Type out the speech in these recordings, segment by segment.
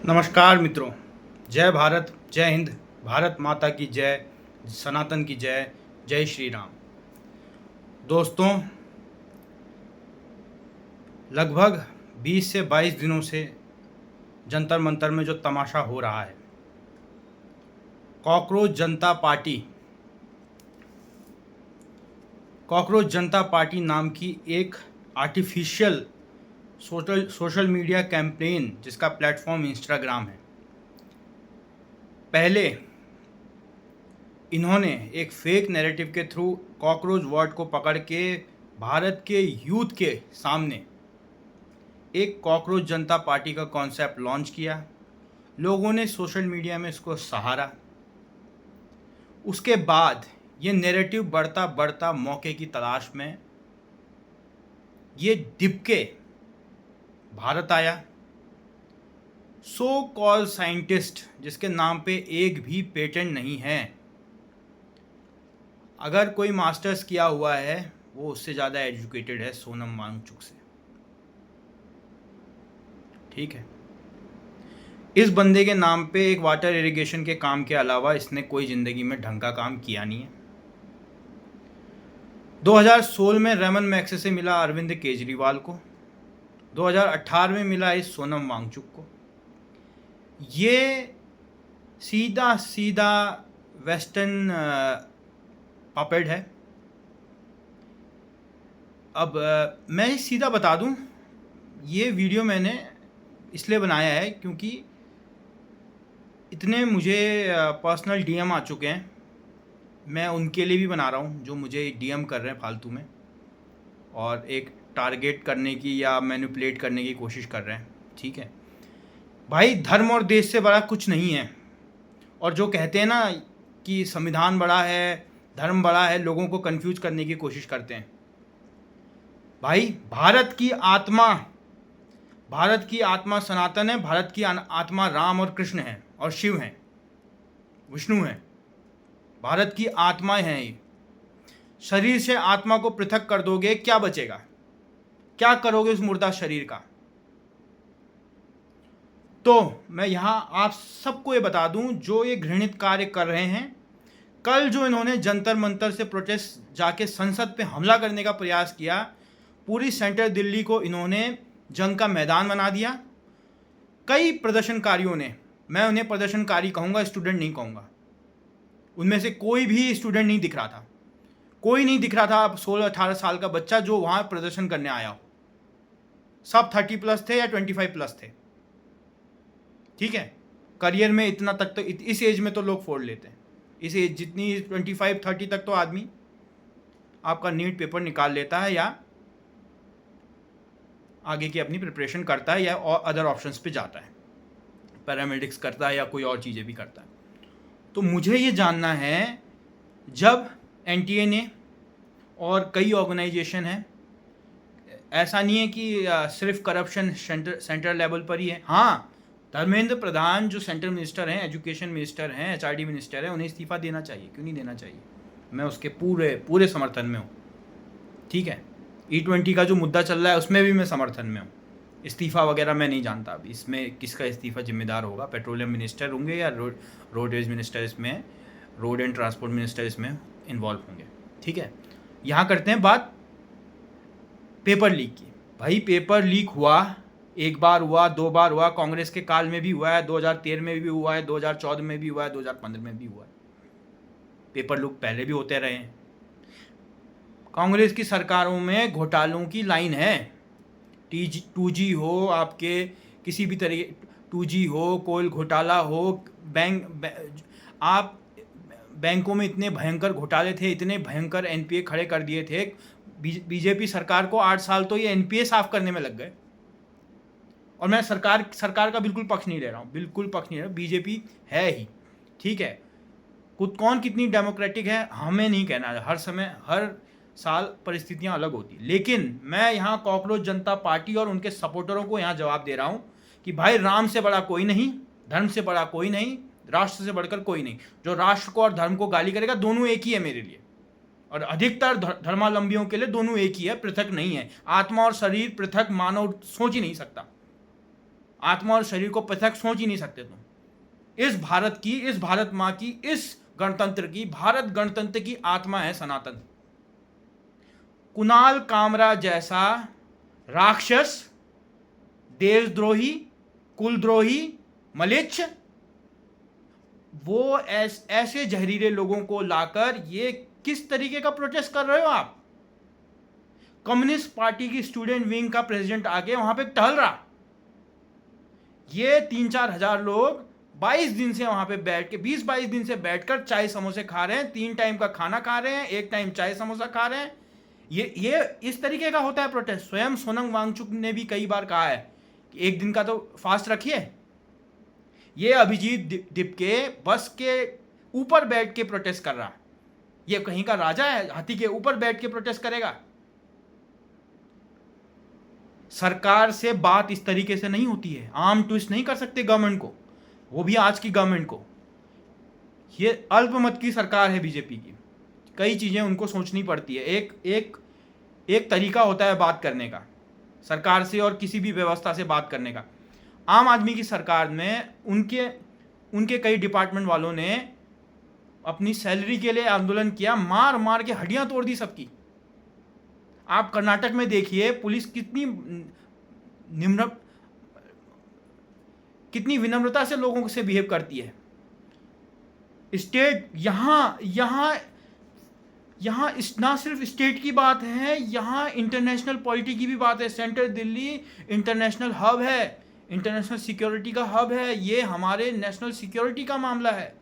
नमस्कार मित्रों। जय भारत, जय हिंद। भारत माता की जय, सनातन की जय, जय श्री राम। दोस्तों, लगभग 20 से 22 दिनों से जंतर मंतर में जो तमाशा हो रहा है, कॉकरोच जनता पार्टी नाम की एक आर्टिफिशियल सोशल मीडिया कैंपेन जिसका प्लेटफॉर्म इंस्टाग्राम है। पहले इन्होंने एक फेक नैरेटिव के थ्रू कॉकरोच वर्ड को पकड़ के भारत के यूथ के सामने एक कॉकरोच जनता पार्टी का कॉन्सेप्ट लॉन्च किया। लोगों ने सोशल मीडिया में इसको सहारा। उसके बाद ये नैरेटिव बढ़ता बढ़ता मौके की तलाश में ये डिप के भारत आया। सो कॉल साइंटिस्ट जिसके नाम पे एक भी पेटेंट नहीं है, अगर कोई मास्टर्स किया हुआ है वो उससे ज़्यादा एजुकेटेड है सोनम वांगचुक से। ठीक है, इस बंदे के नाम पे एक वाटर इरिगेशन के काम के अलावा इसने कोई ज़िंदगी में ढंग का काम किया नहीं है। 2016 में रमन मैक्से से मिला अरविंद केजरीवाल को, 2018 में मिला इस सोनम वांगचुक को। ये सीधा सीधा वेस्टर्न पपेट है। अब मैं सीधा बता दूं, ये वीडियो मैंने इसलिए बनाया है क्योंकि इतने मुझे पर्सनल डीएम आ चुके हैं। मैं उनके लिए भी बना रहा हूँ जो मुझे डीएम कर रहे हैं फालतू में और एक टारगेट करने की या मैनिपुलेट करने की कोशिश कर रहे हैं। ठीक है भाई, धर्म और देश से बड़ा कुछ नहीं है। और जो कहते हैं ना कि संविधान बड़ा है, धर्म बड़ा है, लोगों को कंफ्यूज करने की कोशिश करते हैं। भाई, भारत की आत्मा सनातन है। भारत की आत्मा राम और कृष्ण है और शिव हैं, विष्णु हैं। भारत की आत्माएं हैं ये। शरीर से आत्मा को पृथक कर दोगे, क्या बचेगा? क्या करोगे उस मुर्दा शरीर का? तो मैं यहां आप सबको ये बता दूं, जो ये घृणित कार्य कर रहे हैं, कल जो इन्होंने जंतर मंतर से प्रोटेस्ट जाके संसद पे हमला करने का प्रयास किया, पूरी सेंट्रल दिल्ली को इन्होंने जंग का मैदान बना दिया। कई प्रदर्शनकारियों ने, मैं उन्हें प्रदर्शनकारी कहूँगा, स्टूडेंट नहीं कहूँगा, उनमें से कोई भी स्टूडेंट नहीं दिख रहा था। कोई नहीं दिख रहा था अब 16-18 साल का बच्चा जो वहाँ प्रदर्शन करने आया हो। सब 30+ थे या 25+ थे। ठीक है, करियर में इतना तक तो इस एज में तो लोग फोड़ लेते हैं। इस एज जितनी 25-30 तक तो आदमी आपका नीट पेपर निकाल लेता है या आगे की अपनी प्रिपरेशन करता है या और अदर ऑप्शंस पे जाता है, पैरामेडिक्स करता है या कोई और चीज़ें भी करता है। तो मुझे ये जानना है, जब एनटीए ने और कई ऑर्गेनाइजेशन हैं, ऐसा नहीं है कि सिर्फ करप्शन सेंट्रल लेवल पर ही है। हाँ, धर्मेंद्र प्रधान जो सेंट्रल मिनिस्टर हैं, एजुकेशन मिनिस्टर हैं, एचआरडी मिनिस्टर हैं, उन्हें इस्तीफा देना चाहिए। क्यों नहीं देना चाहिए? मैं उसके पूरे समर्थन में हूँ। ठीक है, E20 का जो मुद्दा चल रहा है उसमें भी मैं समर्थन में हूँ। इस्तीफ़ा वगैरह मैं नहीं जानता अभी इसमें किसका इस्तीफ़ा जिम्मेदार होगा। पेट्रोलियम मिनिस्टर होंगे या रोडवेज मिनिस्टर, इसमें रोड एंड ट्रांसपोर्ट मिनिस्टर इसमें इन्वॉल्व होंगे। ठीक है, यहाँ करते हैं बात पेपर लीक की। भाई, पेपर लीक हुआ, एक बार हुआ, 2 बार हुआ, कांग्रेस के काल में भी हुआ है, 2013 में भी हुआ है, 2014 में भी हुआ है, 2015 में भी हुआ है। पेपर लीक पहले भी होते रहे हैं। कांग्रेस की सरकारों में घोटालों की लाइन है। 2G हो, आपके किसी भी तरीके 2G हो, कोल घोटाला हो, आप बैंकों में इतने भयंकर घोटाले थे, इतने भयंकर एनपीए खड़े कर दिए थे। बीजेपी सरकार को 8 साल तो ये एनपीए साफ करने में लग गए। और मैं सरकार का बिल्कुल पक्ष नहीं ले रहा हूँ, बिल्कुल पक्ष नहीं ले रहा हूँ। बीजेपी है ही, ठीक है, कौन कितनी डेमोक्रेटिक है हमें नहीं कहना है। हर समय हर साल परिस्थितियां अलग होती, लेकिन मैं यहाँ कॉकरोच जनता पार्टी और उनके सपोर्टरों को यहाँ जवाब दे रहा हूँ कि भाई, राम से बड़ा कोई नहीं, धर्म से बड़ा कोई नहीं, राष्ट्र से बढ़कर कोई नहीं। जो राष्ट्र को और धर्म को गाली करेगा, दोनों एक ही है मेरे लिए, और अधिकतर धर्मावलंबियों के लिए दोनों एक ही है, पृथक नहीं है। आत्मा और शरीर पृथक मानव सोच ही नहीं सकता। आत्मा और शरीर को पृथक सोच ही नहीं सकते तुम। इस भारत की, इस भारत माँ की, इस गणतंत्र की, भारत गणतंत्र की आत्मा है सनातन। कुणाल कामरा जैसा राक्षस, देशद्रोही, कुलद्रोही, मलेच्छ, वो ऐसे जहरीले लोगों को लाकर ये किस तरीके का प्रोटेस्ट कर रहे हो आप? कम्युनिस्ट पार्टी की स्टूडेंट विंग का प्रेसिडेंट आके वहां पे टहल रहा, ये 3-4 हजार लोग 22 दिन से वहां पे बैठ के, 20-22 दिन से बैठकर चाय समोसे खा रहे हैं, 3 टाइम का खाना खा रहे हैं, 1 टाइम चाय समोसा खा रहे हैं। ये इस तरीके का होता है प्रोटेस्ट। स्वयं सोनम वांगचुक ने भी कई बार कहा है कि 1 दिन का तो फास्ट रखिए। ये अभिजीत दिपके बस के ऊपर बैठ के प्रोटेस्ट कर रहा, ये कहीं का राजा है, हाथी के ऊपर बैठ के प्रोटेस्ट करेगा? सरकार से बात इस तरीके से नहीं होती है, आर्म ट्विस्ट नहीं कर सकते गवर्नमेंट को, वो भी आज की गवर्नमेंट को। ये अल्पमत की सरकार है बीजेपी की, कई चीज़ें उनको सोचनी पड़ती है। एक तरीका होता है बात करने का, सरकार से और किसी भी व्यवस्था से बात करने का। आम आदमी की सरकार में उनके कई डिपार्टमेंट वालों ने अपनी सैलरी के लिए आंदोलन किया, मार मार के हड्डियां तोड़ दी सबकी। आप कर्नाटक में देखिए पुलिस कितनी विनम्रता से लोगों से बिहेव करती है। स्टेट यहाँ ना सिर्फ स्टेट की बात है, यहाँ इंटरनेशनल पॉलिटी की भी बात है। सेंट्रल दिल्ली इंटरनेशनल हब है, इंटरनेशनल सिक्योरिटी का हब है, ये हमारे नेशनल सिक्योरिटी का मामला है।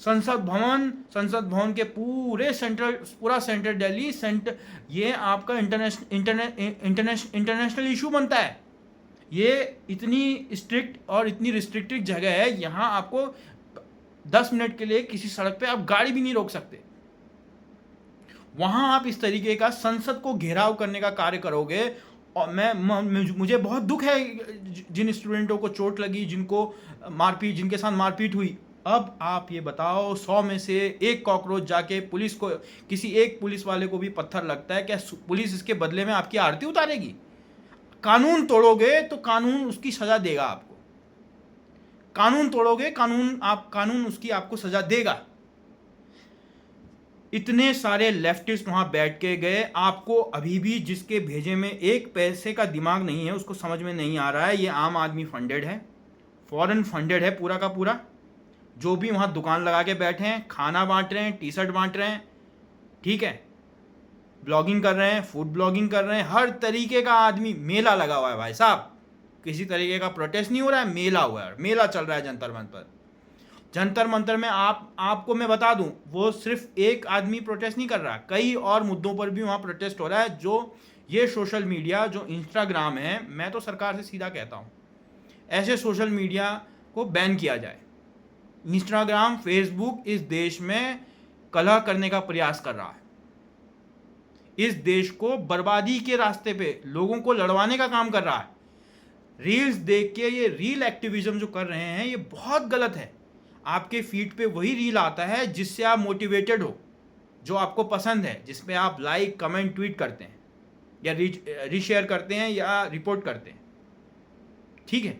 संसद भवन के पूरा सेंट्रल दिल्ली ये आपका इंटरनेशनल इशू बनता है। ये इतनी स्ट्रिक्ट और इतनी रिस्ट्रिक्टेड जगह है, यहाँ आपको 10 मिनट के लिए किसी सड़क पे आप गाड़ी भी नहीं रोक सकते। वहाँ आप इस तरीके का संसद को घेराव करने का कार्य करोगे। और मुझे बहुत दुख है जिन स्टूडेंटों को चोट लगी, जिनके साथ मारपीट हुई। अब आप ये बताओ, 100 में से 1 कॉकरोच जाके किसी एक पुलिस वाले को भी पत्थर लगता है, क्या पुलिस इसके बदले में आपकी आरती उतारेगी? कानून तोड़ोगे तो कानून उसकी सजा देगा आपको। कानून तोड़ोगे, कानून उसकी आपको सजा देगा। इतने सारे लेफ्टिस्ट वहां बैठ के गए, आपको अभी भी जिसके भेजे में 1 पैसे का दिमाग नहीं है उसको समझ में नहीं आ रहा है, ये आम आदमी फंडेड है, फॉरेन फंडेड है पूरा का पूरा। जो भी वहाँ दुकान लगा के बैठे हैं, खाना बांट रहे हैं, टी-शर्ट बांट रहे हैं, ठीक है, ब्लॉगिंग कर रहे हैं, फूड ब्लॉगिंग कर रहे हैं, हर तरीके का आदमी। मेला लगा हुआ है भाई साहब, किसी तरीके का प्रोटेस्ट नहीं हो रहा है, मेला हुआ है, मेला चल रहा है जंतर मंतर में। आपको मैं बता दूं, वो सिर्फ एक आदमी प्रोटेस्ट नहीं कर रहा, कई और मुद्दों पर भी वहाँ प्रोटेस्ट हो रहा है। जो ये सोशल मीडिया, जो इंस्टाग्राम है, मैं तो सरकार से सीधा कहता हूँ ऐसे सोशल मीडिया को बैन किया जाए। इंस्टाग्राम, फेसबुक इस देश में कलह करने का प्रयास कर रहा है, इस देश को बर्बादी के रास्ते पे लोगों को लड़वाने का काम कर रहा है। रील्स देख के ये रील एक्टिविज्म जो कर रहे हैं, ये बहुत गलत है। आपके फीड पे वही रील आता है जिससे आप मोटिवेटेड हो, जो आपको पसंद है, जिसमें आप लाइक, कमेंट, ट्वीट करते हैं या रीशेयर करते हैं या रिपोर्ट करते हैं, ठीक है।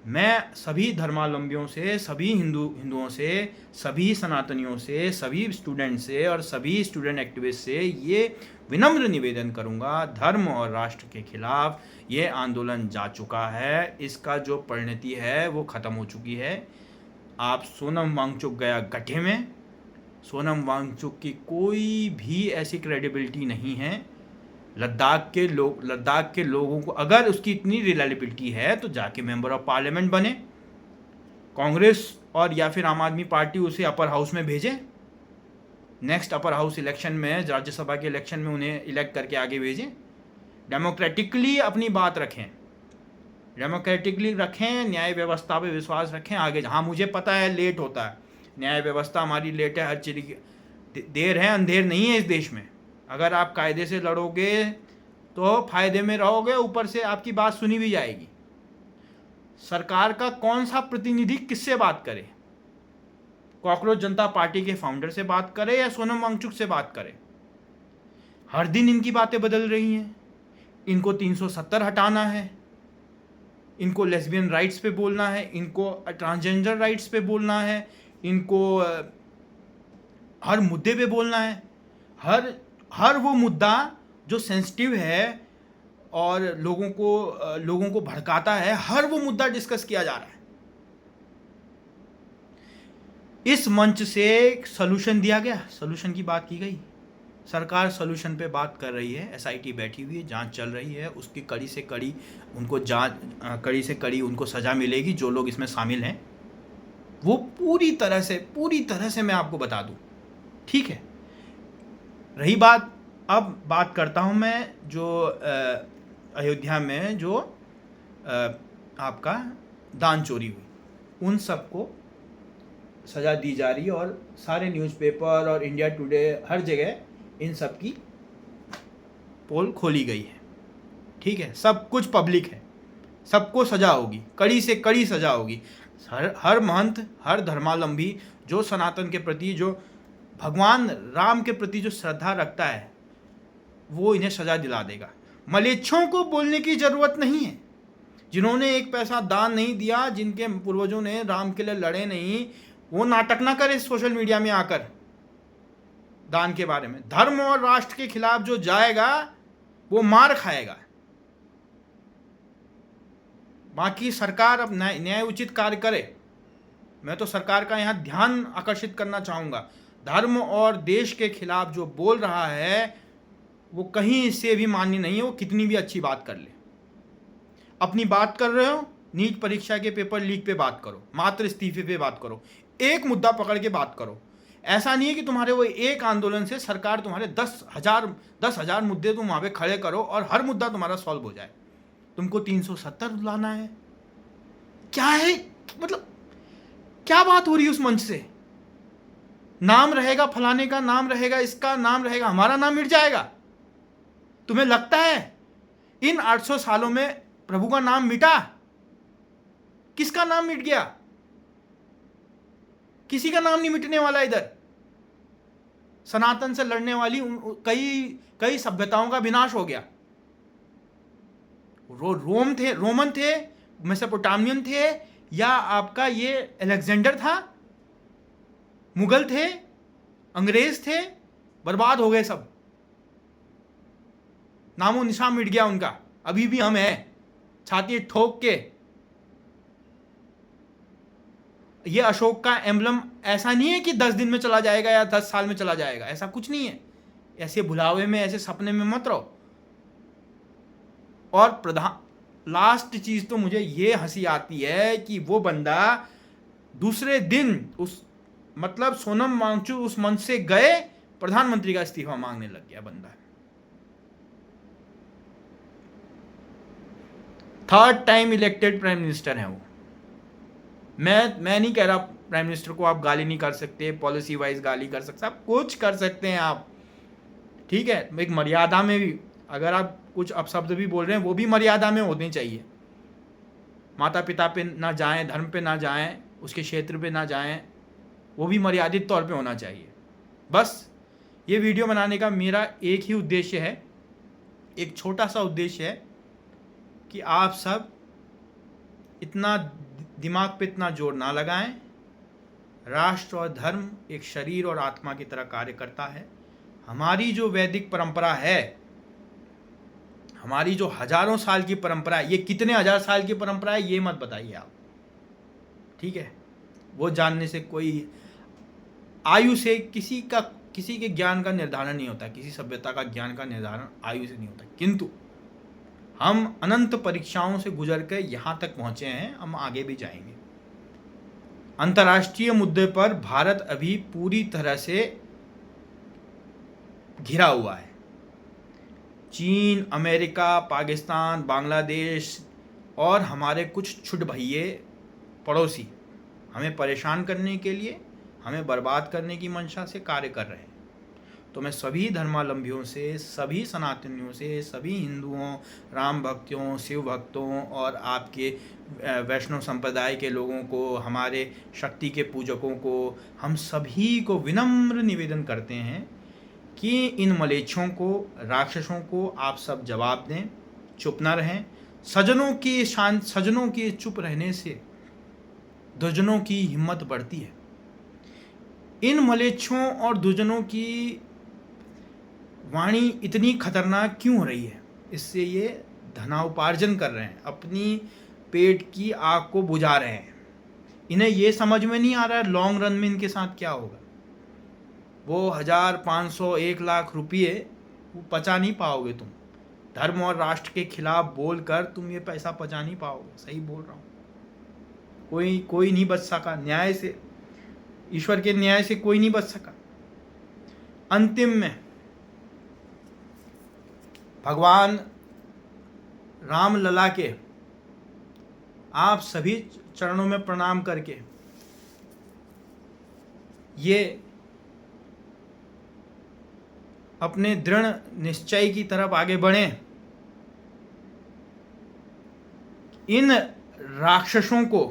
मैं सभी धर्मावलंबियों से, सभी हिंदुओं से, सभी सनातनियों से, सभी स्टूडेंट से और सभी स्टूडेंट एक्टिविस्ट से ये विनम्र निवेदन करूंगा, धर्म और राष्ट्र के खिलाफ ये आंदोलन जा चुका है, इसका जो परिणति है वो ख़त्म हो चुकी है। आप सोनम वांगचुक गया गड्ढे में, सोनम वांगचुक की कोई भी ऐसी क्रेडिबिलिटी नहीं है। लद्दाख के लोगों को अगर उसकी इतनी रिलायबिलिटी है तो जाके मेंबर ऑफ पार्लियामेंट बने, कांग्रेस और या फिर आम आदमी पार्टी उसे अपर हाउस में भेजे, नेक्स्ट अपर हाउस इलेक्शन में, राज्यसभा के इलेक्शन में उन्हें इलेक्ट करके आगे भेजें। डेमोक्रेटिकली अपनी बात रखें, न्याय व्यवस्था पे विश्वास रखें, आगे। हाँ, मुझे पता है लेट होता है, न्याय व्यवस्था हमारी लेट है, हर चीज़ देर है, अंधेर नहीं है इस देश में। अगर आप कायदे से लड़ोगे तो फायदे में रहोगे, ऊपर से आपकी बात सुनी भी जाएगी। सरकार का कौन सा प्रतिनिधि किससे बात करे? कॉकरोच जनता पार्टी के फाउंडर से बात करे या सोनम वांगचुक से बात करे? हर दिन इनकी बातें बदल रही हैं। इनको 370 हटाना है, इनको लेस्बियन राइट्स पे बोलना है, इनको ट्रांसजेंडर राइट्स पे बोलना है, इनको हर मुद्दे पे बोलना है। हर वो मुद्दा जो सेंसिटिव है और लोगों को भड़काता है, हर वो मुद्दा डिस्कस किया जा रहा है। इस मंच से सॉल्यूशन दिया गया, सॉल्यूशन की बात की गई, सरकार सॉल्यूशन पे बात कर रही है, एसआईटी बैठी हुई है, जांच चल रही है, उसकी कड़ी से कड़ी उनको सज़ा मिलेगी जो लोग इसमें शामिल हैं। वो पूरी तरह से मैं आपको बता दूं, ठीक है। रही बात, अब बात करता हूं मैं जो अयोध्या में जो आपका दान चोरी हुई, उन सबको सज़ा दी जा रही है और सारे न्यूज़पेपर और इंडिया टुडे हर जगह इन सब की पोल खोली गई है, ठीक है। सब कुछ पब्लिक है, सबको सज़ा होगी, कड़ी से कड़ी सज़ा होगी। हर महंत, हर धर्मावलंबी जो सनातन के प्रति, जो भगवान राम के प्रति जो श्रद्धा रखता है, वो इन्हें सज़ा दिला देगा। मलेच्छों को बोलने की ज़रूरत नहीं है, जिन्होंने एक पैसा दान नहीं दिया, जिनके पूर्वजों ने राम के लिए लड़े नहीं, वो नाटक ना करे सोशल मीडिया में आकर दान के बारे में। धर्म और राष्ट्र के खिलाफ जो जाएगा वो मार खाएगा। बाकी सरकार अब न्याय उचित कार्य करे। मैं तो सरकार का यहाँ ध्यान आकर्षित करना चाहूँगा, धर्म और देश के खिलाफ जो बोल रहा है वो कहीं से भी मान्य नहीं है, वो कितनी भी अच्छी बात कर ले। अपनी बात कर रहे हो, नीट परीक्षा के पेपर लीक पे बात करो, मात्र इस्तीफे पे बात करो, एक मुद्दा पकड़ के बात करो। ऐसा नहीं है कि तुम्हारे वो एक आंदोलन से सरकार तुम्हारे 10,000 मुद्दे तुम वहाँ पे खड़े करो और हर मुद्दा तुम्हारा सॉल्व हो जाए। तुमको 370 लाना है, क्या है, मतलब क्या बात हो रही है उस मंच से? नाम रहेगा फलाने का, नाम रहेगा इसका, नाम रहेगा, हमारा नाम मिट जाएगा। तुम्हें लगता है इन 800 सालों में प्रभु का नाम मिटा? किसका नाम मिट गया? किसी का नाम नहीं मिटने वाला। इधर सनातन से लड़ने वाली कई सभ्यताओं का विनाश हो गया। रोमन थे, मेसोपोटामियन थे, या आपका ये अलेक्जेंडर था, मुगल थे, अंग्रेज थे, बर्बाद हो गए सब, नामो निशान मिट गया उनका। अभी भी हम हैं छाती ठोक के। ये अशोक का एम्बलम ऐसा नहीं है कि 10 दिन में चला जाएगा या 10 साल में चला जाएगा, ऐसा कुछ नहीं है। ऐसे भुलावे में, ऐसे सपने में मत रहो। और लास्ट चीज तो मुझे ये हंसी आती है कि वो बंदा दूसरे दिन सोनम वांगचुक उस मंच से गए, प्रधानमंत्री का इस्तीफा मांगने लग गया बंदा। 3rd time elected prime minister है वो। मैं नहीं कह रहा प्राइम मिनिस्टर को आप गाली नहीं कर सकते, पॉलिसी वाइज गाली कर सकते, आप कुछ कर सकते हैं आप, ठीक है, एक मर्यादा में भी। अगर आप कुछ अपशब्द भी बोल रहे हैं वो भी मर्यादा में होने चाहिए। माता पिता पे ना जाएं, धर्म पे ना जाएं, उसके क्षेत्र पे ना जाएं, वो भी मर्यादित तौर पे होना चाहिए। बस ये वीडियो बनाने का मेरा एक ही उद्देश्य है, एक छोटा सा उद्देश्य है कि आप सब इतना दिमाग पे इतना जोर ना लगाएं। राष्ट्र और धर्म एक शरीर और आत्मा की तरह कार्य करता है। हमारी जो वैदिक परंपरा है, हमारी जो हजारों साल की परंपरा है, ये कितने हजार साल की परंपरा है ये मत बताइए आप, ठीक है। वो जानने से कोई आयु से किसी के ज्ञान का निर्धारण नहीं होता, किसी सभ्यता का ज्ञान का निर्धारण आयु से नहीं होता। किंतु हम अनंत परीक्षाओं से गुजर कर यहाँ तक पहुँचे हैं, हम आगे भी जाएंगे। अंतर्राष्ट्रीय मुद्दे पर भारत अभी पूरी तरह से घिरा हुआ है। चीन, अमेरिका, पाकिस्तान, बांग्लादेश और हमारे कुछ छुट भैये पड़ोसी हमें परेशान करने के लिए, हमें बर्बाद करने की मंशा से कार्य कर रहे हैं। तो मैं सभी धर्मावलंबियों से, सभी सनातनियों से, सभी हिंदुओं, राम भक्तों, शिव भक्तों और आपके वैष्णव संप्रदाय के लोगों को, हमारे शक्ति के पूजकों को, हम सभी को विनम्र निवेदन करते हैं कि इन मलेच्छों को, राक्षसों को आप सब जवाब दें, चुप ना रहें। सजनों के चुप रहने से दुर्जनों की हिम्मत बढ़ती है। इन मलेच्छों और दुर्जनों की वाणी इतनी खतरनाक क्यों हो रही है? इससे ये धनोपार्जन कर रहे हैं, अपनी पेट की आग को बुझा रहे हैं। इन्हें ये समझ में नहीं आ रहा है लॉन्ग रन में इनके साथ क्या होगा। वो 1000, 500, 1 लाख रुपये वो पचा नहीं पाओगे तुम। धर्म और राष्ट्र के खिलाफ बोलकर तुम ये पैसा पचा नहीं पाओगे। सही बोल रहा हूँ। कोई नहीं बच सका न्याय से, ईश्वर के न्याय से कोई नहीं बच सका। अंतिम में भगवान राम लला के आप सभी चरणों में प्रणाम करके ये अपने दृढ़ निश्चय की तरफ आगे बढ़ें। इन राक्षसों को,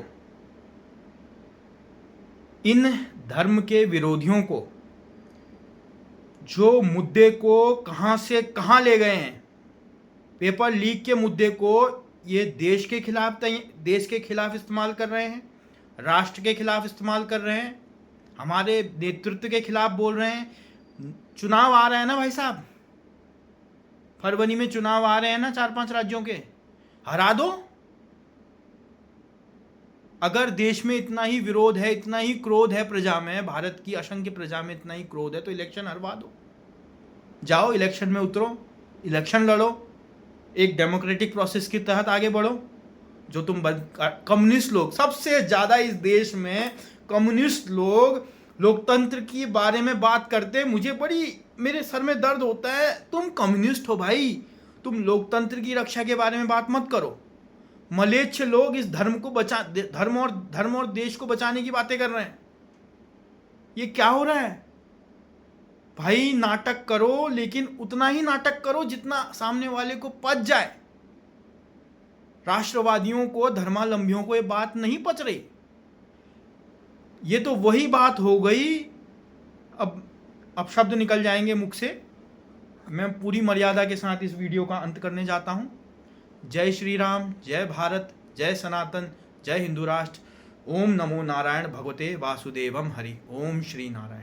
इन धर्म के विरोधियों को, जो मुद्दे को कहां से कहां ले गए हैं, पेपर लीक के मुद्दे को ये देश के खिलाफ इस्तेमाल कर रहे हैं, राष्ट्र के खिलाफ इस्तेमाल कर रहे हैं, हमारे नेतृत्व के खिलाफ बोल रहे हैं। चुनाव आ रहे हैं ना भाई साहब, फरवरी में चुनाव आ रहे हैं ना 4-5 राज्यों के, हरा दो। अगर देश में इतना ही विरोध है, इतना ही क्रोध है प्रजा में, भारत की असंख्य प्रजा में इतना ही क्रोध है, तो इलेक्शन हरवा दो। जाओ इलेक्शन में उतरो, इलेक्शन लड़ो, एक डेमोक्रेटिक प्रोसेस के तहत आगे बढ़ो। जो तुम कम्युनिस्ट लोग, सबसे ज़्यादा इस देश में कम्युनिस्ट लोग लोकतंत्र के बारे में बात करते, मेरे सर में दर्द होता है। तुम कम्युनिस्ट हो भाई, तुम लोकतंत्र की रक्षा के बारे में बात मत करो। मलेच्छ लोग इस धर्म और देश को बचाने की बातें कर रहे हैं। ये क्या हो रहा है भाई? नाटक करो, लेकिन उतना ही नाटक करो जितना सामने वाले को पच जाए। राष्ट्रवादियों को, धर्मावलंबियों को ये बात नहीं पच रही। ये तो वही बात हो गई। अब शब्द निकल जाएंगे मुख से। मैं पूरी मर्यादा के साथ इस वीडियो का अंत करने जाता हूं। जय श्री राम, जय भारत, जय सनातन, जय हिंदू राष्ट्र। ओम नमो नारायण भगवते वासुदेवम हरि। ओम श्री नारायण।